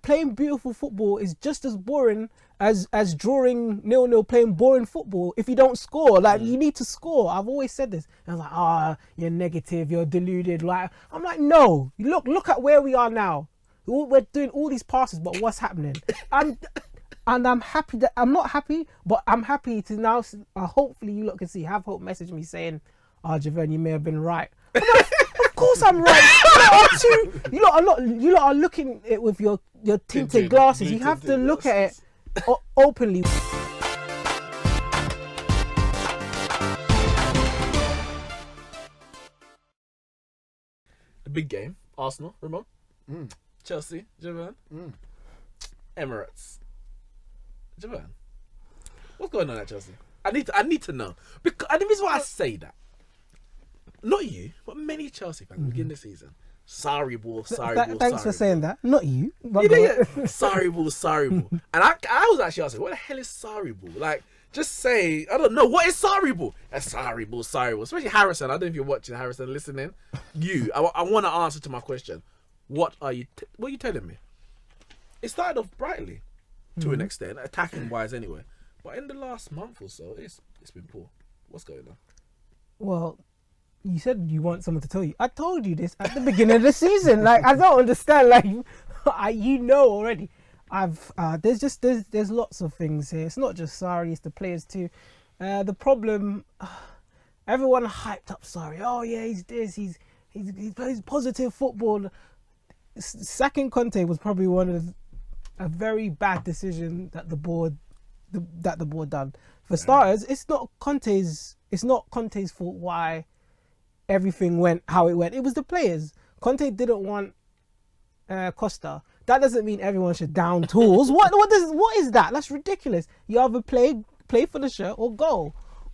playing beautiful football is just as boring as drawing 0-0, playing boring football if you don't score. Like, you need to score. I've always said this. And I was like, you're negative, you're deluded. Like, I'm like, no. Look at where we are now. We're doing all these passes, but what's happening? And I'm happy that I'm not happy, but I'm happy to now. Hopefully, you lot can see. Have Hope message me saying, Javon, you may have been right. I'm like, of course I'm right. You lot are looking at it with your tinted glasses. You have to look at it openly. The big game, Arsenal, Ramone. Chelsea, Javon. Emirates. Javon, what's going on at Chelsea? I need to know. Because, and the reason why I say that, not you, but many Chelsea fans begin the season. Sorry ball. Thanks for saying that. Not you. Yeah. Sorry ball. And I was actually asking, what the hell is sorry ball? Like, just say, I don't know, what is sorry ball? A sorry ball. Especially Harrison. I don't know if you're watching, Harrison, listening. I want to answer to my question. What are you telling me? It started off brightly, to an extent, attacking wise anyway. But in the last month or so, it's been poor. What's going on? Well, you said you want someone to tell you. I told you this at the beginning of the season. Like, I don't understand. Like, you know already. There's lots of things here. It's not just Sarri, it's the players too. The problem, everyone hyped up Sarri. Oh yeah, he's this. He plays positive football. Sacking Conte was probably one of a very bad decision that the board done. For starters, it's not Conte's fault why everything went how it went. It was the players. Conte didn't want Costa. That doesn't mean everyone should down tools. What is that? That's ridiculous. You either play for the shirt or go.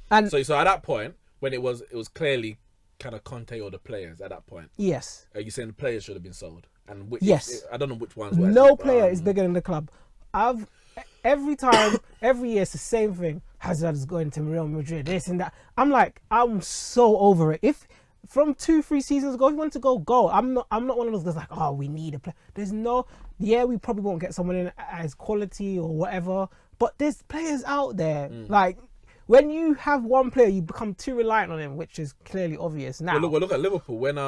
And so at that point, when it was clearly kind of Conte or the players at that point. Yes. Are you saying the players should have been sold? And yes. I don't know which ones were. No player is bigger than the club. Every year it's the same thing. Hazard's going to Real Madrid, this and that. I'm so over it. If from 2-3 seasons ago, if you want to go. I'm not one of those guys like, oh, we need a player. We probably won't get someone in as quality or whatever, but there's players out there. Like, when you have one player, you become too reliant on him, which is clearly obvious now. Well, look at Liverpool when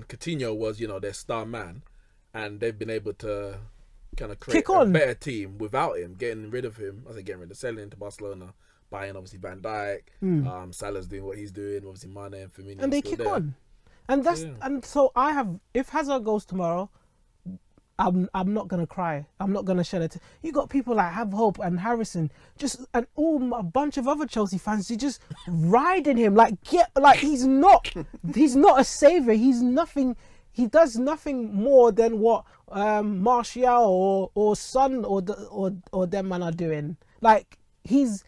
Coutinho was, their star man, and they've been able to kind of create a better team without him, getting rid of him. Selling him to Barcelona, buying obviously Van Dijk. Salah's doing what he's doing. Obviously Mane and Firmino. And they kick on, and so if Hazard goes tomorrow, I'm not gonna cry. I'm not gonna shed it. You got people like Have Hope and Harrison, and a bunch of other Chelsea fans. You just riding him he's not a savior. He's nothing. He does nothing more than what Martial or Son or them man are doing. Like, he's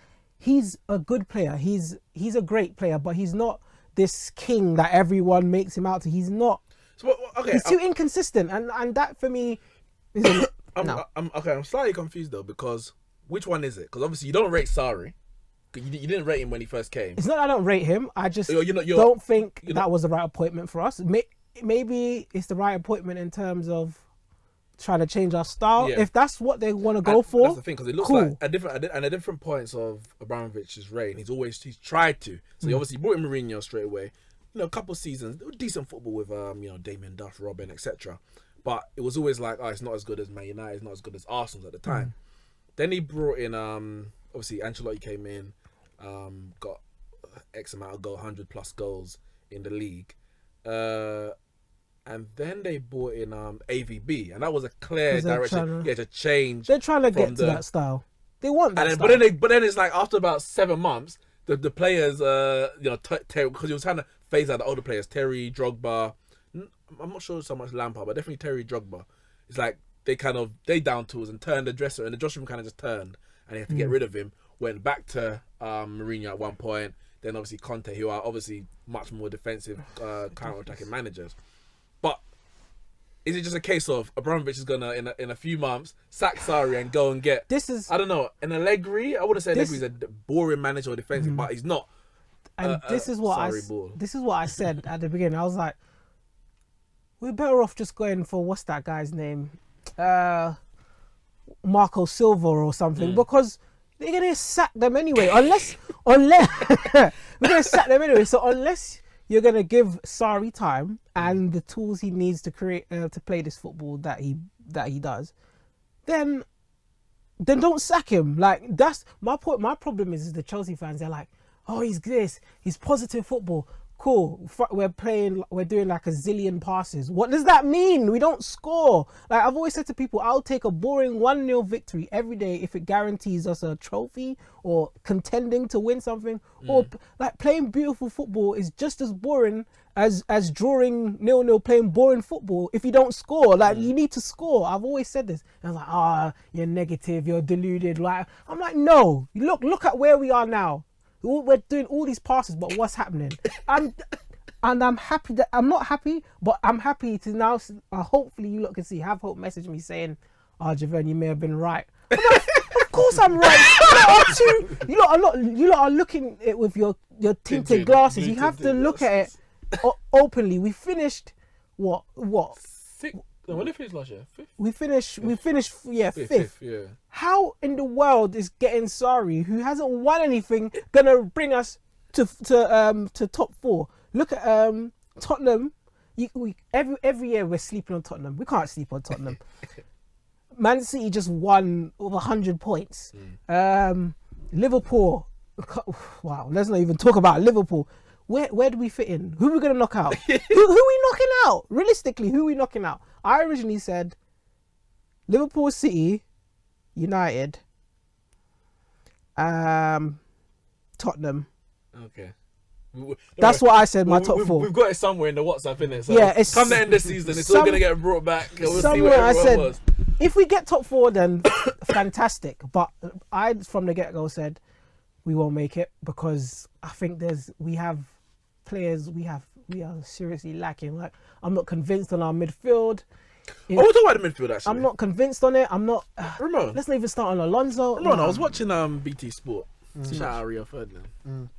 a good player. He's a great player, but he's not this king that everyone makes him out to. He's not. So, okay, he's too inconsistent, and that for me is I'm slightly confused though, because which one is it? Because obviously you don't rate Sarri. You didn't rate him when he first came. It's not that I don't rate him. I just don't think that was the right appointment for us. Maybe it's the right appointment in terms of trying to change our style. Yeah. If that's what they want to go for, that's the thing, because it looks like at different points of Abramovich's reign, he's tried to. So he obviously brought in Mourinho straight away. A couple of seasons, decent football with Damien Duff, Robin, etc. But it was always like, it's not as good as Man United, it's not as good as Arsenal at the time. Then he brought in, obviously Ancelotti came in, got X amount of 100 plus goals in the league, and then they brought in AVB, and that was a clear direction to change. They're trying to get to that style. They want that style. But then it's like after about 7 months, the players, because he was trying to phase out the older players, Terry, Drogba. I'm not sure so much Lampard, but definitely Terry, Drogba. It's like they down tools and turned the dresser, and the dressing room kind of just turned, and they had to get rid of him. Went back to Mourinho at one point. Then obviously Conte, who are obviously much more defensive, counter-attacking managers. But is it just a case of Abramovich is gonna in a few months sack Sarri and go and get I don't know, an Allegri? I wouldn't say Allegri's a boring manager or defensive, but he's not. And this is what I said at the beginning. I was like, we're better off just going for what's that guy's name? Marco Silva or something because they're gonna sack them anyway. Unless we're gonna sack them anyway. So unless you're gonna give Sarri time and the tools he needs to create to play this football that he does, then don't sack him. Like that's my point. My problem is the Chelsea fans. They're like, oh, he's positive football. Cool. We're doing like a zillion passes. What does that mean? We don't score. Like I've always said to people, I'll take a boring 1-0 victory every day if it guarantees us a trophy or contending to win something. Or like playing beautiful football is just as boring as drawing 0-0, playing boring football if you don't score. Like you need to score. I've always said this. And I was like, you're negative, you're deluded. Like I'm like, no. Look at where we are now. We're doing all these passes, but what's happening? And I'm happy that I'm not happy, but I'm happy to now. Hopefully, you lot can see. Have Hope message me saying, Javon, you may have been right. I'm like, of course, I'm right. You lot are looking at it with your tinted glasses. You have to look at it openly. We finished what? Sixth. No, when did we finish last year? Fifth? We finished fifth. Yeah. How in the world is getting Sarri, who hasn't won anything, gonna bring us to top 4? Look at Tottenham. Every year we're sleeping on Tottenham. We can't sleep on Tottenham. Man City just won over 100 points. Liverpool. Wow, let's not even talk about Liverpool. Where do we fit in? Who are we going to knock out? who are we knocking out? Realistically, who are we knocking out? I originally said Liverpool, City, United, Tottenham. Okay. That's what I said, my top 4. We've got it somewhere in the WhatsApp, innit? So yeah, it's come the end of the season, it's all going to get brought back. We'll see what I said, was. If we get top 4, then fantastic. But I, from the get-go, said we won't make it because I think we have players we are seriously lacking. Like I'm not convinced on our midfield. We'll talk about the midfield actually. I'm not convinced on it. I'm not. Ramone. Let's not even start on Alonso. Ramone, I was watching BT Sport. Shout out Rio Ferdinand.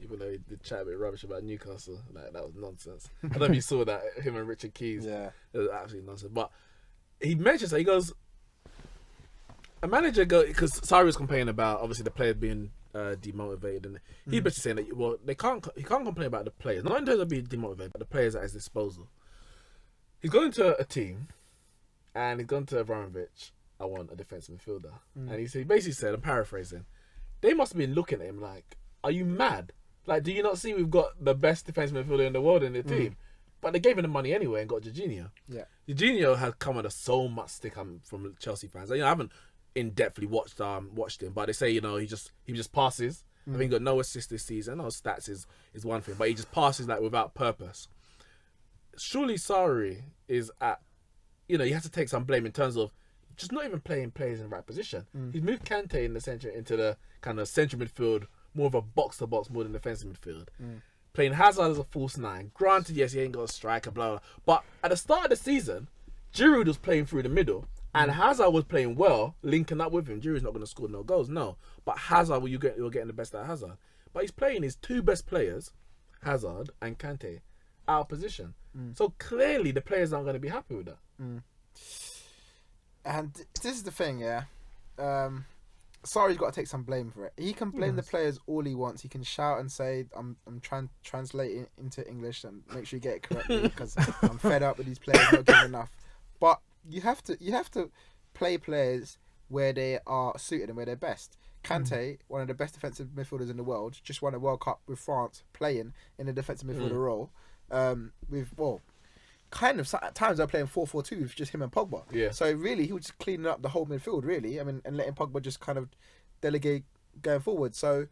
Even though he did chat a bit rubbish about Newcastle, like that was nonsense. I don't know if you saw that, him and Richard Keys. Yeah, it was absolutely nonsense. But he mentions that he goes, a manager because Sarri was complaining about obviously the players being demotivated, and he's basically saying that he can't complain about the players, not in terms of being demotivated, but the players at his disposal. He's gone to a team, and he's gone to Abramovich. I want a defensive midfielder, and he basically said, I'm paraphrasing, they must have been looking at him like, are you mad? Like, do you not see we've got the best defensive midfielder in the world in the team? But they gave him the money anyway and got Jorginho. Yeah, Jorginho has come under so much stick from Chelsea fans. I haven't in-depthly watched him, but they say he just passes. I think he got no assists this season. No stats is one thing, but he just passes like without purpose. Surely Sarri is at, he has to take some blame in terms of just not even playing players in the right position. He's moved Kante in the center into the kind of central midfield, more of a box to box more than defensive midfield. Playing Hazard as a false 9. Granted, yes, he ain't got a striker, blah, blah. But at the start of the season, Giroud was playing through the middle. And Hazard was playing well, linking up with him. Giroud's not going to score no goals, no. But Hazard, you're getting the best out of Hazard. But he's playing his 2 best players, Hazard and Kante, out of position. So clearly the players aren't going to be happy with that. And this is the thing, yeah. Sarri's got to take some blame for it. He can blame the players all he wants. He can shout and say, I'm trying to translate it into English and make sure you get it correctly because I'm fed up with these players not giving enough. But you have to play players where they are suited and where they're best. Kante, one of the best defensive midfielders in the world, just won a World Cup with France playing in the defensive midfielder role. At times they're playing 4-4-2 with just him and Pogba. Yeah. So really, he was just cleaning up the whole midfield, really. I mean, and letting Pogba just kind of delegate going forward. So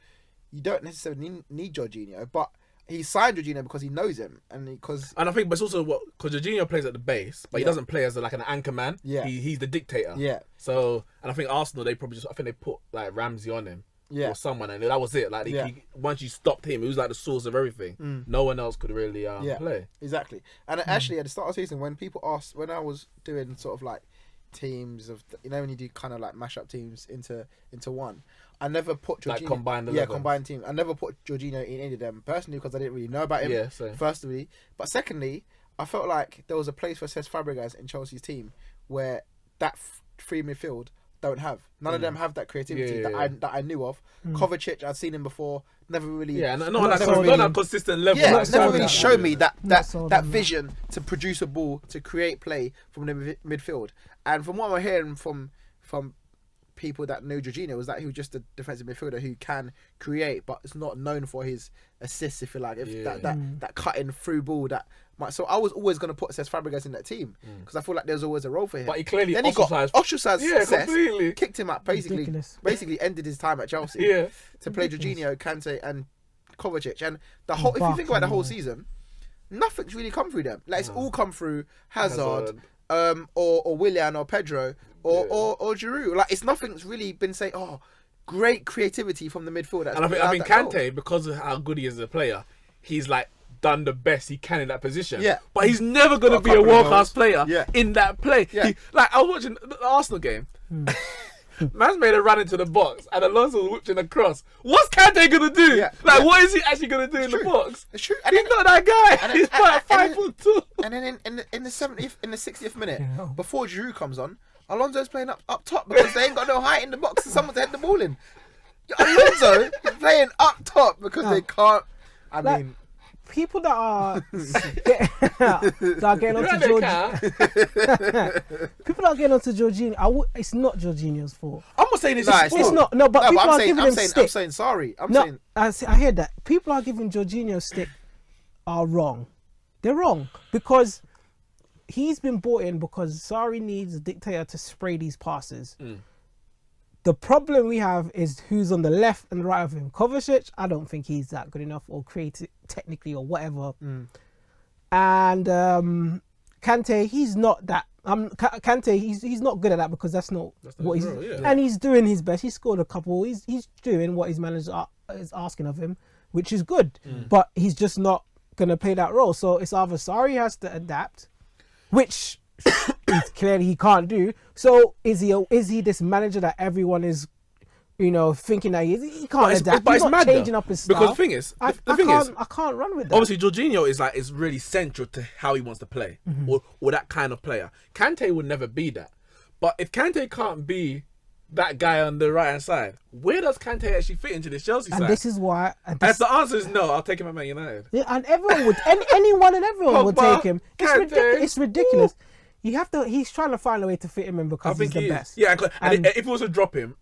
you don't necessarily need Jorginho, but he signed Jorginho because he knows him, and I think, but it's also because Jorginho plays at the base, but he doesn't play as like an anchor man. Yeah, he's the dictator. Yeah. So, and I think Arsenal, they put like Ramsey on him. Yeah. Or someone, and that was it. Like once you stopped him, it was like the source of everything. No one else could really play. Exactly. And actually, at the start of the season, when people asked, when I was doing sort of like teams of, when you do kind of like mash up teams into one, I never put Jorginho. Like combined 11. Yeah, combined team. I never put Jorginho in any of them personally because I didn't really know about him. Yeah, same. Firstly, but secondly, I felt like there was a place for Cesc Fabregas in Chelsea's team where free midfield don't have. None of them have that creativity Yeah. that I knew of. Kovacic, I've seen him before. Never really. Yeah, Not not really. on a consistent level. Yeah, like, never sold really that. showed me that sold on that. vision to produce a ball, to create play from the midfield. And from what I'm hearing from people that know Jorginho, was that he was just a defensive midfielder who can create, but is not known for his assists, if you like. That cutting through ball so I was always going to put Cesc Fabregas in that team because I feel like there's always a role for him. But he clearly then he got ostracized. Yeah, Cesc, completely. kicked him out. Ridiculous. Basically ended his time at Chelsea. Yeah. To play Jorginho, Kante, and Kovacic, and the whole. If you think about the whole season, nothing's really come through them. Like it's all come through Hazard. Or Willian or Pedro or Giroud. Like it's nothing's really been saying, oh, great creativity from the midfield. And I think Kante, because of how good he is as a player, he's like done the best he can in that position. Yeah. But he's never going to be a world-class player in that play. Yeah. I was watching the Arsenal game. Man's made a run into the box and Alonso whipped in a cross. What's Kante going to do? Yeah. What is he actually going to do in the box? It's true. He's not that guy. He's about 5'2". And then in the 60th minute, Yeah. before Giroud comes on, Alonso's playing up top because they ain't got no height in the box and someone to head the ball in. Alonso is playing up top because they can't. I mean, people that are getting onto people that are getting onto Jorginho, it's not Jorginho's fault. I'm not saying it's Nah, his it's fault. It's not. No, but people are giving him I'm stick. saying sorry. I'm No, saying I hear that. People are giving Jorginho stick are wrong. They're wrong because he's been brought in because Sarri needs a dictator to spray these passes. The problem we have is who's on the left and the right of him. Kovacic, I don't think he's that good enough or creative technically or whatever. And Kante, he's not that. Kante, he's not good at that because that's not what he's. role, yeah. And he's doing his best. He scored a couple. He's doing what his manager is asking of him, which is good. But he's just not gonna play that role. So it's either Sarri has to adapt, which clearly he can't do. So is he this manager that everyone is, thinking that he is? He can't adapt. But He's it's not mad changing though. up his style. Because the thing is, I can't run with that. obviously Jorginho is really central to how he wants to play, or that kind of player. Kante would never be that. But if Kante can't be that guy on the right hand side, where does Kante actually fit into this Chelsea side? And this is why. And if the answer is no, I'll take him at Man United. Yeah, and everyone would, anyone and everyone would Pogba, take him. Kante. It's ridiculous. You have to. He's trying to find a way to fit him in I because think he's the he best. is. Yeah, and And- if it was to drop him,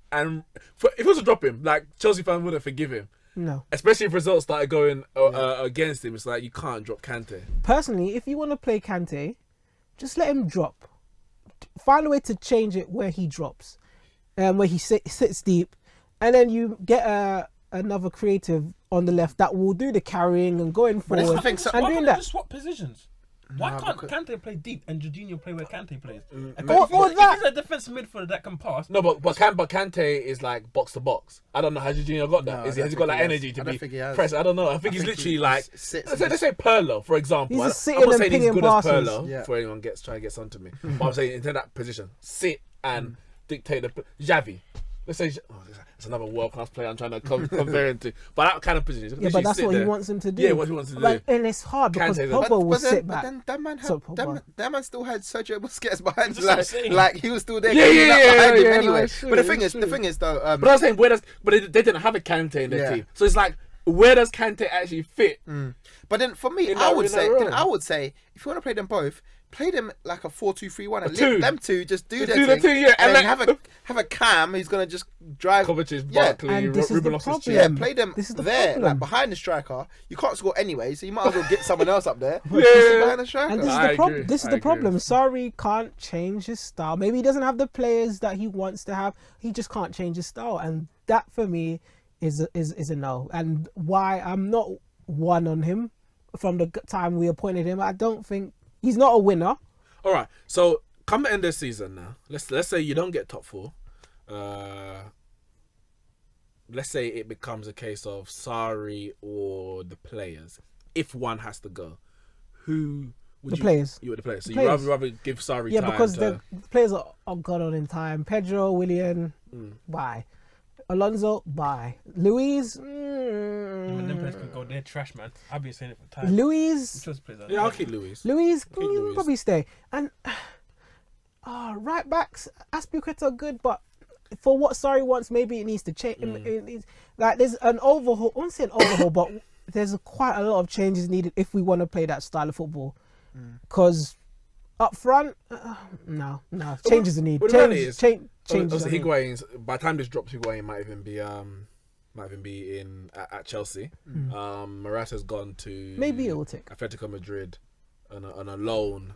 like Chelsea fans wouldn't forgive him. No, Especially if results started going against him. It's like you can't drop Kante. personally, if you want to play Kante, just let him drop. Find a way to change it where he drops, where he sits deep, and then you get another creative on the left that will do the carrying and going But that's forward the thing, so- and Why doing can't they that. just swap positions? Why Nah, can't because- Kante play deep and Jorginho play where Kante plays? Or If that. he's a defensive midfielder that can pass, No, but Kante is like box to box. I don't know. Has Jorginho got that? No, Has I he don't got think that he has. energy to I don't be think he has. pressed? I don't know. I think he's think literally he like sits let's say Pirlo, for example. He's just I'm sitting not and saying he's pinging good as passes. Pirlo Yeah. for anyone trying to get something to me. But I'm saying in that position, sit and dictate the Xavi. Let's say it's another world class player I'm trying to compare him to. But that kind of position. Yeah, but that's what he wants him to do. Yeah, what he wants to do. Like, and it's hard because Kante's Pogba will sit but back. then that man So, had Pogba. that man still had Sergio Busquets behind, That's what I'm saying. like he was still there. Yeah, cleaning up yeah, behind him yeah, anyway. no, it's true, But the it's thing is though, But I was saying, but they didn't have a Kante in their Yeah. team. So it's like, where does Kante actually fit? but then for me, In I that- would in that say, role. I would say, if you want to play them both, play them like a 4-2-3-1 and two. let them two just do Just their do their thing, yeah, and and then let- have a Cam who's gonna just drive. Kovacic, Yeah, Barkley, and this is Ruben the Loftus-Cheek. problem. Yeah, play them This is the there, problem. like behind the striker. You can't score anyway, so you might as well get someone else up there. Yeah. Sit behind the striker. And this is I the problem. agree. This is I the agree. problem. Sarri can't change his style. Maybe he doesn't have the players that he wants to have. He just can't change his style, and that for me is a no. And why I'm not one on him from the time we appointed him. I don't think he's not a winner. All right, so come the end of the season now. Let's say you don't get top four. Let's say it becomes a case of Sarri or the players. If one has to go, who would The you? players. You were the players. So The you players. rather give Sarri Yeah, time because to... the players are gone on in time. Pedro, Willian, bye. Alonso, bye. Luis, when them players can go, they're trash, man. I've been saying it for time. Luis, Chelsea players are Yeah, I'll keep Luis. Luis, Luis. probably stay. And right backs, Aspilicueta are good, but for what Sarri wants, maybe it needs to change. Like there's an overhaul. I won't say an overhaul, but there's quite a lot of changes needed if we want to play that style of football. Because up front, no, changes are needed. Well, the reality is, Changes. obviously, Higuain's, by the time this drops, Higuain might even be in at Chelsea. Morata's gone to Maybe it will take. Atletico Madrid on a loan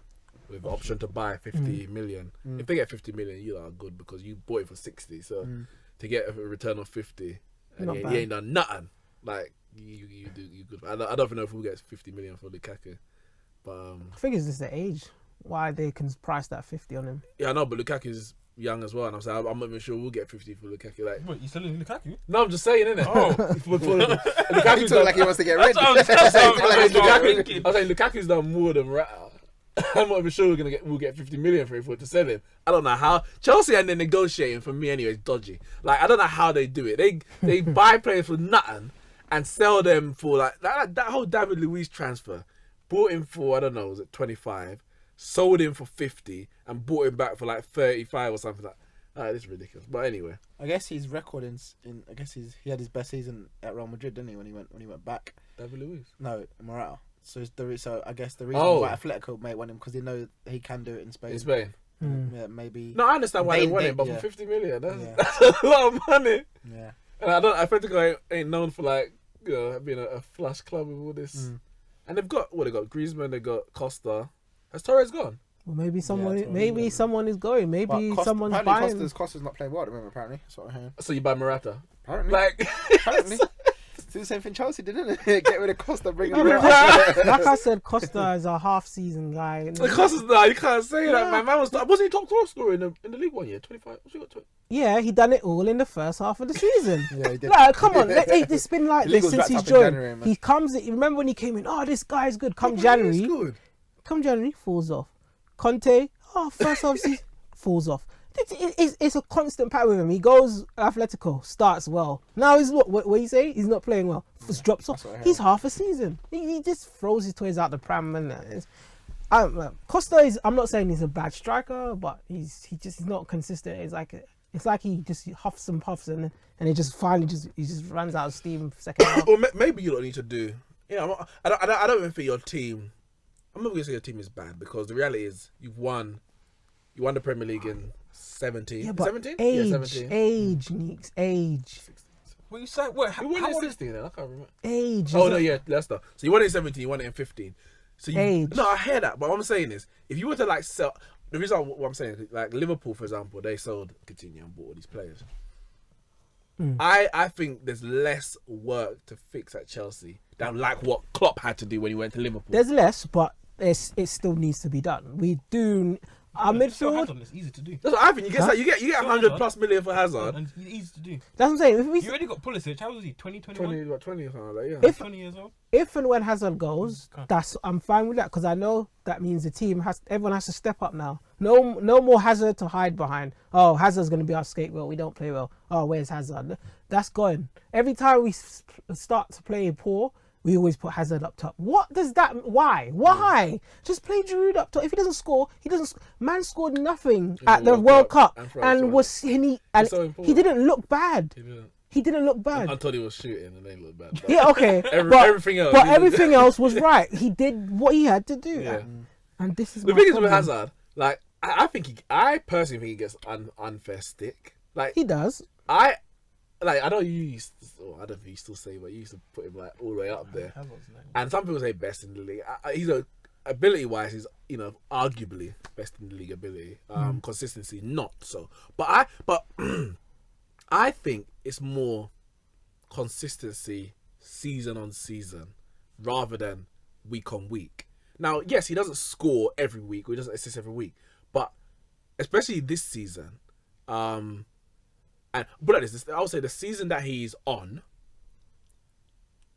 with the option to buy 50 million. If they get 50 million, you are good because you bought it for 60. So to get a return of 50, and he ain't done nothing. Like you good. I don't even know if we'll get 50 million for Lukaku, but I think it's just the age why they can price that 50 on him. yeah, I know. But Lukaku's young as well, and I'm not even sure we'll get 50 for Lukaku. Like, What, you selling Lukaku? no, I'm just saying, innit? Oh. He Lukaku's talk like he wants to get rid. That's what I'm Lukaku, thinking. I was saying Lukaku's done more than Morata. I'm not even sure we'll get 50 million for it to sell him. I don't know how. Chelsea and they're negotiating, for me anyway, is dodgy. Like, I don't know how they do it. They buy players for nothing and sell them for like that whole David Luiz transfer. Bought him for, I don't know, was it 25? Sold him for 50 and bought him back for like 35 or something like that. This is ridiculous. But anyway. I guess his record in I guess he had his best season at Real Madrid, didn't he, when he went back? David Luiz? No, Morata. So I guess the reason why Atletico may want him because they know he can do it in Spain. In Spain? Yeah, maybe. No, I understand why they want him, but yeah. for 50 million, that's a lot of money. Yeah. And Atletico ain't known for like, you know, being a flash club with all this. And they've got Griezmann, they've got Costa. Has Torres gone? Well, maybe someone Torres someone is going. Maybe someone's apparently buying. Costa's not playing well at the moment, apparently. That's what I'm hearing. So you buy Morata? Apparently. Like, Apparently. Do the same thing Chelsea did, didn't it? Get rid of Costa, bring him Like back. I said, Costa is a half-season guy. the Costa's you can't say that. My man wasn't he top scorer in the league 1 year? 25. What's he got? 20? Yeah, he done it all in the first half of the season. Yeah, he did. Like, come on, it's been like The league this was since wrapped he's up in joined. January, man. He comes. Remember when he came in? Oh, this guy's good. Come He's January, good. falls off. Conte, first half season, falls off. It's a constant pattern with him. He goes Atletico, starts well. Now he's what you say? He's not playing well. Just drops off. He's half a season. He just throws his toys out the pram and. Costa is. I'm not saying he's a bad striker, but he's not consistent. It's like he just huffs and puffs and it just finally he just runs out of steam second half. Well, maybe you don't need to do. Yeah, I don't even think your team. I'm not going to say your team is bad because the reality is you won the Premier League in 17. Yeah, but 17? age, Yeah, 17. Neeks, age. What you say? What? You won it in 16 then? I can't remember. Age. Oh, no, yeah, Leicester. So you won it in 17, you won it in 15. So Age. No, I hear that. But what I'm saying is, if you were to like sell. The reason what I'm saying is, like Liverpool, for example, they sold Coutinho and bought all these players. I think there's less work to fix at Chelsea than like what Klopp had to do when he went to Liverpool. There's less, but it still needs to be done. We do. Our midfield. It's easy to do. That's what I think. You get 100+ million for Hazard. And it's easy to do. That's what I'm saying. You already got Pulisic. How old is he? 20, 21? 20 or something like that, yeah. 20 years old? If and when Hazard goes, I'm fine with that because I know that means everyone has to step up now. No more Hazard to hide behind. Oh, Hazard's going to be our scapegoat. We don't play well. Oh, where's Hazard? That's gone. Every time we start to play poor, we always put Hazard up top. What does that? Why? Just play Giroud up top. If he doesn't score, he doesn't. Man scored nothing at the World Cup and he didn't look bad. He didn't look bad until he was shooting and they looked bad. Yeah, okay. Everything else was right. He did what he had to do. Yeah. And this is the thing is with Hazard. Like I personally think he gets unfair stick. Like he does. I know you used to, I don't think you still say, but you used to put him like all the way up there. And some people say best in the league. He's ability wise, he's arguably best in the league ability. Consistency not so. But I think it's more consistency season on season rather than week on week. Now, yes, he doesn't score every week or he doesn't assist every week, but especially this season, but I would say the season that he's on,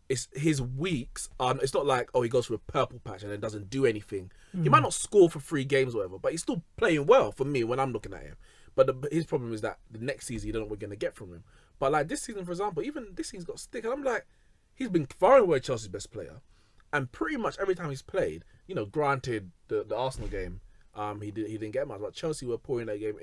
his weeks. It's not like he goes through a purple patch and then doesn't do anything. He might not score for 3 games or whatever, but he's still playing well for me when I'm looking at him. But his problem is that the next season you don't know what we're gonna get from him. But like this season, for example, even this season's got stick, and I'm like, he's been far and away Chelsea's best player, and pretty much every time he's played, granted the Arsenal game he didn't get much. But Chelsea were pouring that game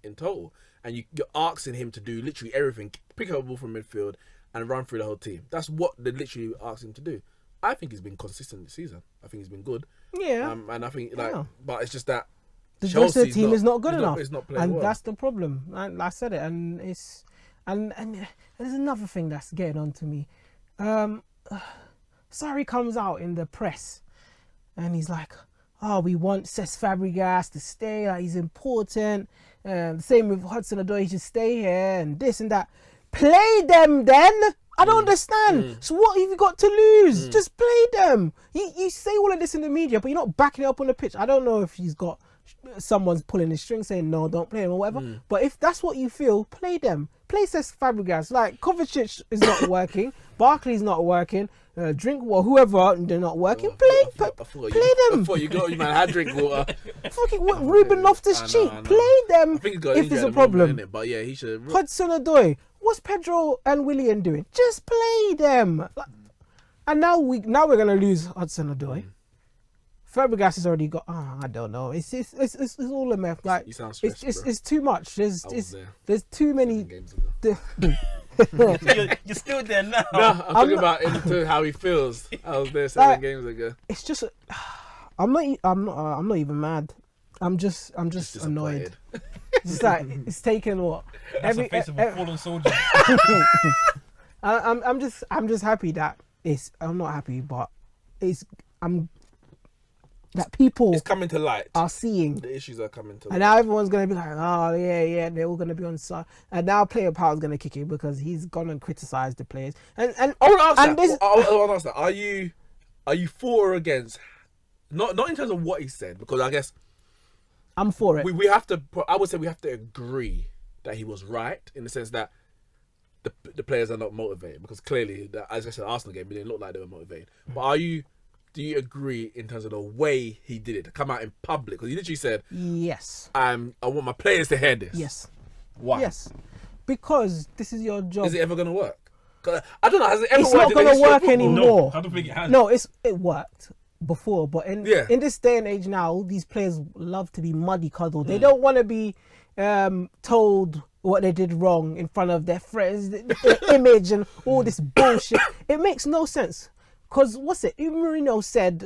in total, and you're asking him to do literally everything: pick up a ball from midfield and run through the whole team. That's what they literally asked him to do. I think he's been consistent this season. I think he's been good. Yeah. And I think but it's just that the rest of the Chelsea's team is not good it's enough, it's not playing and well. that's the problem. I said it, and it's and there's another thing that's getting on to me. Sarri comes out in the press, and he's like, "Oh, we want Cesc Fabregas to stay. Like, he's important. The same with Hudson-Odoi, he should stay here, and this and that. Play them, then." I don't understand. So what have you got to lose? Just play them. You say all of this in the media, but you're not backing it up on the pitch. I don't know if someone's pulling his string saying no, don't play them or whatever. But if that's what you feel, play them. Play Cesc Fabregas. Like, Kovacic is not working. Barkley's not working. Drinkwater, whoever, they're not working. Play them. I thought you man had Drinkwater. Fucking Ruben Loftus-Cheek. Play them if there's a problem. But yeah, he should. Hudson-Odoi. What's Pedro and Willian doing? Just play them. And now we're gonna lose Hudson-Odoi. Fabregas has already got. I don't know. It's all a mess. Like, You sound stressed, it's too much. There's too many. Games ago. You're still there now. No, I'm talking about into how he feels. I was there 7 games ago. It's just. I'm not even mad. I'm just annoyed. It's like it's taken what? That's the face of a fallen soldier. I'm just happy that I'm not happy, but that people It's coming to light. are seeing. The issues are coming to light. And now everyone's going to be like, oh, yeah, they're all going to be on side. And now player power is going to kick in because he's gone and criticised the players. And I want to ask this, that. I want to ask that. Are you for or against? Not in terms of what he said, because I guess I'm for it. we have to. I would say we have to agree that he was right in the sense that the players are not motivated, because clearly, as I said, Arsenal game, it didn't look like they were motivated. But do you agree in terms of the way he did it, to come out in public? Because he literally said, Yes. I want my players to hear this. Yes. Why? Yes. Because this is your job. Is it ever going to work? 'Cause I don't know. Has it ever It's worked not in going to history of work football? anymore. No, I don't think it has. No, it worked before, but in Yeah. this day and age now, all these players love to be muddy cuddled. They don't want to be told what they did wrong in front of their friends, their image and all this bullshit. It makes no sense. Because Mourinho said,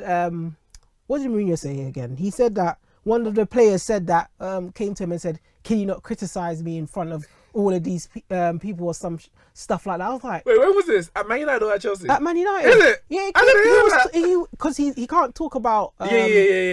what did Mourinho say again? He said that one of the players said that, came to him and said, can you not criticize me in front of all of these people or some stuff like that? I was like, Wait, when was this? At Man United or at Chelsea? at Man United. Is it? Yeah, I didn't hear that. because he can't talk about Yeah.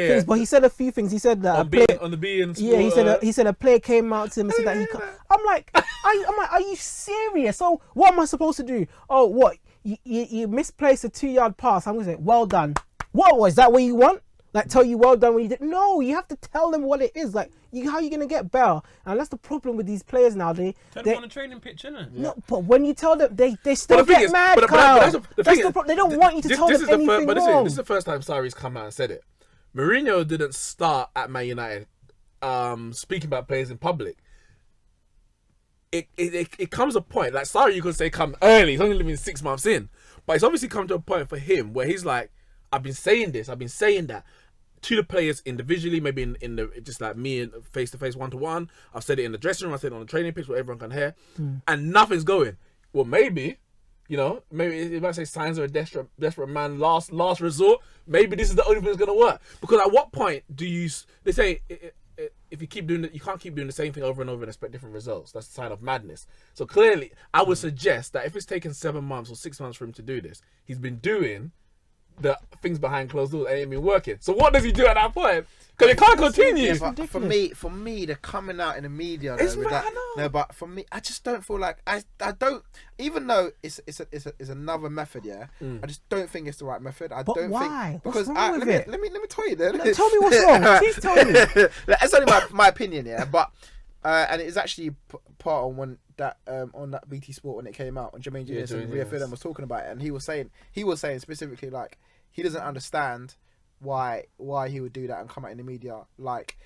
things, but he said a few things. He said that On the B and yeah, Sport, he said a player came out to him and said that he can't. I'm like, are you serious? So what am I supposed to do? Oh, what? You misplaced a 2-yard pass. I'm gonna say, well done. What was that? What you want? Like, tell you well done when you did? No, you have to tell them what it is. Like, how are you gonna get better? And that's the problem with these players now. Tell them on the training pitch, innit? No, but when you tell them, they still But the thing get is- mad. but Kyle. that's the thing is, problem. They don't want you to tell them anything wrong. This is the first time Sarri's come out and said it. Mourinho didn't start at Man United speaking about players in public. It comes a point, like Sarri, you could say come early. He's only living 6 months in, but it's obviously come to a point for him where he's like, I've been saying this, I've been saying that to the players individually, maybe in the just like me and face to face, 1-to-1. I've said it in the dressing room, I said it on the training pitch where everyone can hear, and nothing's going. Well, maybe it might say signs of a desperate man, last resort. Maybe this is the only thing that's gonna work. Because at what point do you? They say if you keep doing it, you can't keep doing the same thing over and over and expect different results. That's a sign of madness. So clearly, I would suggest that if it's taken 7 months or 6 months for him to do this, he's been doing the things behind closed doors and ain't been working. So what does he do at that point? Because it can't continue. Yeah, but for me, they're coming out in the media. It's with mad, that. I know. No, but for me, I just don't feel like I don't. Even though it's another method, yeah. I just don't think it's the right method. But don't why? think What's because wrong with let it? me tell you then. Tell me what's wrong. Please tell me. That's only my opinion, yeah. But and it's actually part on that BT Sport when it came out, when Jermaine Genius and Ria Fidden was talking about it, and he was saying specifically like he doesn't understand why he would do that and come out in the media. Like,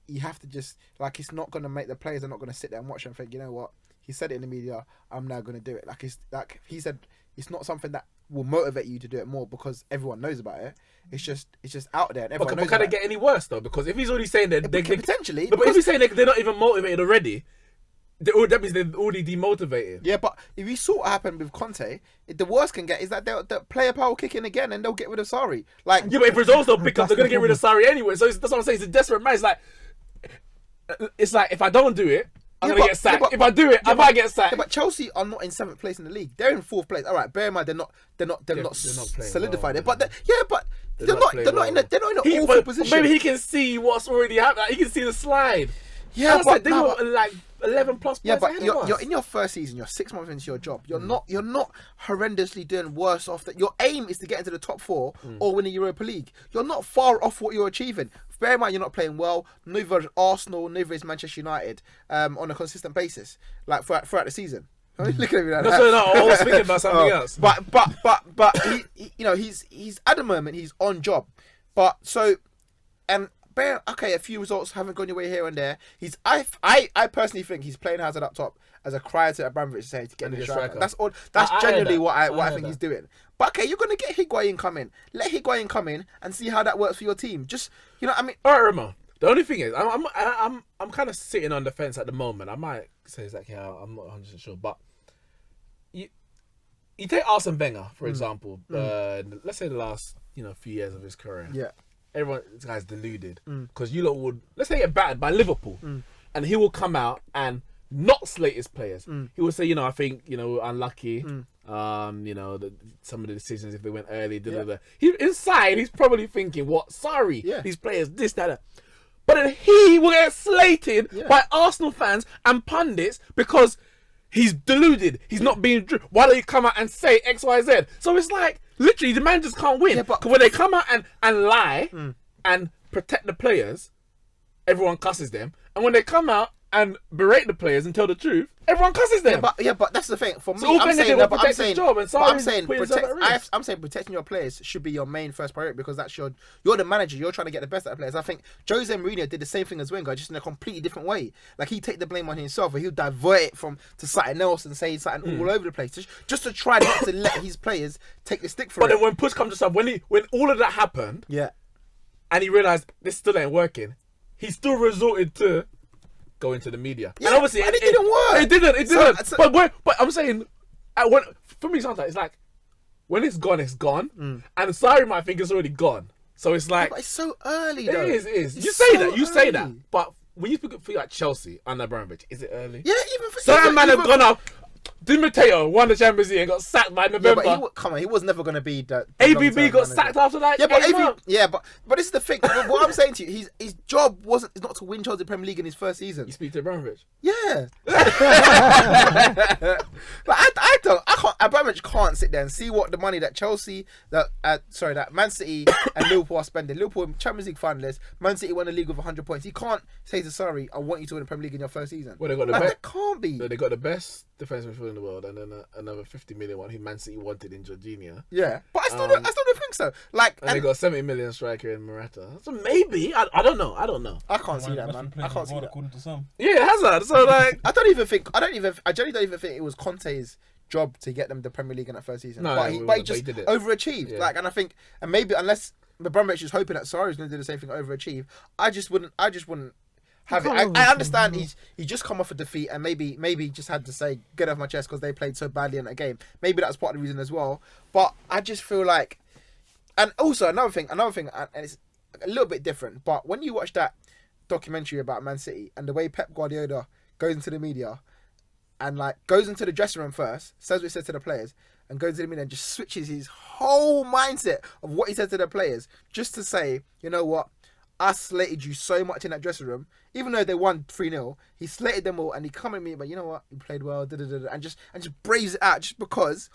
you have to just, like, it's not going to make the players are not going to sit there and watch and think, you know what, he said it in the media, I'm now going to do it. Like, it's like he said, it's not something that will motivate you to do it more because everyone knows about it. It's just out there and everyone But knows can about it get any worse though? Because if he's already saying that they potentially, but if he's saying they're not even motivated already, that means they're already demotivated. yeah, but if you saw what happened with Conte, the worst can get is that the player power will kick in again and they'll get rid of Sarri. Like, Yeah, but if results don't pick up, That's they're gonna the get rid of Sarri anyway. So that's what I'm saying. It's a desperate man. It's like if I don't do it, I'm gonna get sacked. If I do it, I might get sacked. yeah, but Chelsea are not in 7th place in the league. They're in 4th place. All right, bear in mind they're not playing solidified. well, But man. they're not in an awful But position. maybe he can see what's already happening. Like, he can see the slide. Yeah, As I said, they were like 11 plus. Yeah, points but ahead of us. you're in your first season. You're 6 months into your job. You're not horrendously doing worse off. That your aim is to get into the top 4 or win the Europa League. You're not far off what you're achieving. Bear in mind, you're not playing well. Neither is Arsenal, neither is Manchester United on a consistent basis, like throughout the season. Look at me like that. No, I was thinking about something else. But he's at the moment he's on job. But so and. A few results haven't gone your way here and there. I personally think he's playing Hazard up top as a cry to Abramovich saying to get in the striker. That's all. That's genuinely what I think he's doing. But okay, you're gonna get Higuain come in. Let Higuain come in and see how that works for your team. Just what I mean. All right, Ramone. The only thing is, I'm kind of sitting on the fence at the moment. I might say it's like, yeah, I'm not 100% sure, but you take Arsene Wenger for example. Let's say the last few years of his career. Yeah. Everyone, this guy's deluded because you lot would, let's say, get battered by Liverpool, and he will come out and not slate his players. He will say, I think, unlucky. Some of the decisions if they went early. He inside, he's probably thinking, what? Sorry, these players, this, that. But then he will get slated by Arsenal fans and pundits because he's deluded. He's not being. Why don't you come out and say X, Y, Z? So it's like. Literally, the managers can't win. Because when they come out and lie and protect the players, everyone cusses them. And when they come out and berate the players and tell the truth, everyone cusses them. But that's the thing. For me, So I'm saying protecting your players should be your main first priority because that's you're the manager. You're trying to get the best out of players. I think Jose Mourinho did the same thing as Wenger, just in a completely different way. Like he'd take the blame on himself, and he'll divert it to something else and say something all over the place, just to try not to let his players take the stick for it. But then when push comes to shove, when all of that happened, and he realised this still ain't working, he still resorted to go into the media. Yeah, and obviously it didn't work. It didn't. So, but I'm saying, for me sometimes it's like when it's gone, and Sarri might think it's already gone. So it's like but it's so early though. It is. It's You say so that. early. But when you speak for like Chelsea under Abramovich, is it early? Yeah, even for Certain man have gone up. Di Matteo won the Champions League and got sacked by November. Yeah, but he was never going to be the AVB got sacked after that. But this is the thing. What I'm saying to you, his job is not to win Chelsea Premier League in his first season. You speak to Abramovich. Yeah. But I can't. Abramovich can't sit there and see what the money that that Man City and Liverpool are spending. Liverpool Champions League finalists. Man City won the league with 100 points. He can't say to Sarri, "I want you to win the Premier League in your first season." Well, they got the that can't be. They got the best defensive midfielder in the world, and then another 50 million one who Man City wanted in Jorginho. Yeah, but I still don't think so. Like, and they got 70 million striker in Morata. So maybe I don't know. I can't see that, man. I can't see that. According to some. Yeah, Hazard. So like, I genuinely don't even think it was Conte's job to get them the Premier League in that first season. No, but he just did it. overachieved. Yeah. Like, and I think, and maybe unless Abramovich is hoping that Sarri's going to do the same thing, overachieve, I just wouldn't have it. I understand he's just come off a defeat and maybe he just had to say get off my chest because they played so badly in that game. Maybe that's part of the reason as well. But I just feel like, and also another thing, and it's a little bit different. But when you watch that documentary about Man City and the way Pep Guardiola goes into the media and like goes into the dressing room first, says what he says to the players, and goes to the media and just switches his whole mindset of what he said to the players just to say, you know what, I slated you so much in that dressing room, even though they won 3-0, he slated them all and he come at me, but you know what, you played well, and just braves it out just because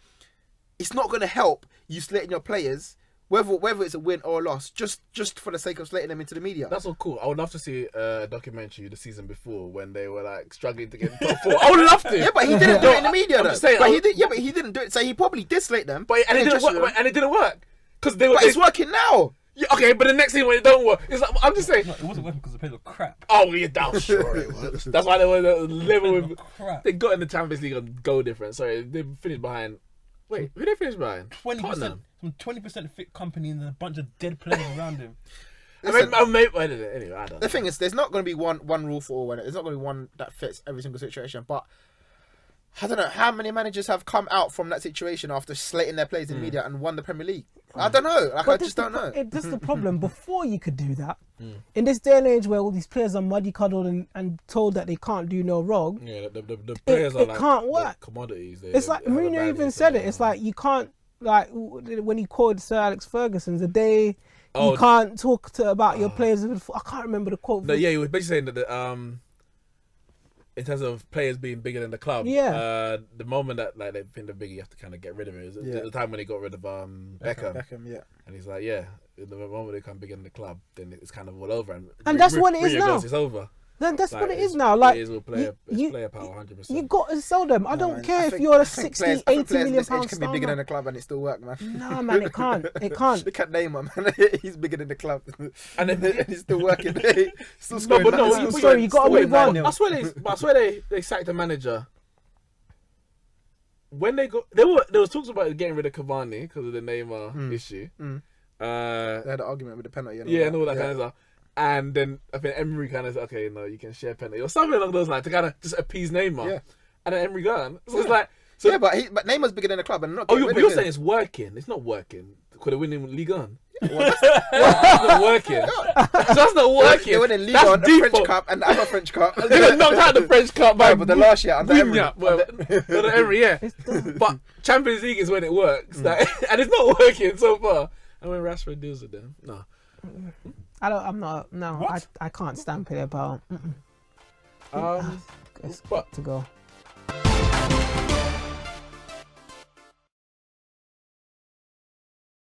it's not going to help you slating your players, whether it's a win or a loss, just for the sake of slating them into the media. That's all cool. I would love to see a documentary the season before when they were like struggling to get in top 4. I would love to. Yeah, but he didn't do it in the media. I'm though. just saying, but he didn't do it. So he probably did slate them. And it didn't work. Because they were. But it's working now. Yeah, okay, but the next thing when it don't work, it's like, I'm just saying. No, it wasn't working because the players were crap. Oh yeah, that's sure it was. That's why they were level with. Crap. They got in the Champions League on goal difference. Sorry, they finished behind Wait, who they finish behind? 20%, some 20% fit company and a bunch of dead players around him. Listen, Anyway, I don't know. the thing is, there's not going to be one rule for all. There's not going to be one that fits every single situation. But I don't know how many managers have come out from that situation after slating their players in media and won the Premier League. I don't know. Like, I just don't know. That's the problem. Before you could do that, in this day and age where all these players are muddy cuddled and told that they can't do no wrong, Yeah, the players are it like can't work. commodities. It's like Mourinho even said it. It's like you can't, like when he called Sir Alex Ferguson the day you can't talk about your players. I can't remember the quote. No, yeah, he was basically saying that in terms of players being bigger than the club, the moment that like they think they're bigger, you have to kind of get rid of him. It was the time when he got rid of Beckham, yeah. and he's like, yeah, the moment they become bigger than the club, then it's kind of all over. And that's what it is Mourinho now. goes, it's over. Then that's Like, what it is now. Like it is all player power, 100%. You got to sell them. I don't care if you're a 60, 80 million pound can star. be bigger than the club and it still work, man. No, man, it can't. It can't. Look at Neymar, man. He's bigger than the club, and he's still working. Still scoring. Sorry, you got to move on. I swear they sacked the manager. When there was talks about getting rid of Cavani because of the Neymar issue. They had an argument with the penalty. And all that kind of stuff. And then I think Emery kind of said, okay, no, you can share penalty or something along those lines to kind of just appease Neymar. Yeah. And then Emery gone. So it's like, but Neymar's bigger than the club and not. But you're saying it's working. It's not working. Could they win in Ligue 1? That's not working. That's not working. They won in Ligue 1, the French Cup, and the other French Cup. They got knocked out the French Cup by but the last year under Emery. Under Emery, yeah. But Champions League is when it works, like, and it's not working so far. And when Rashford deals with them, no. I can't stand Peter Bell. But To go.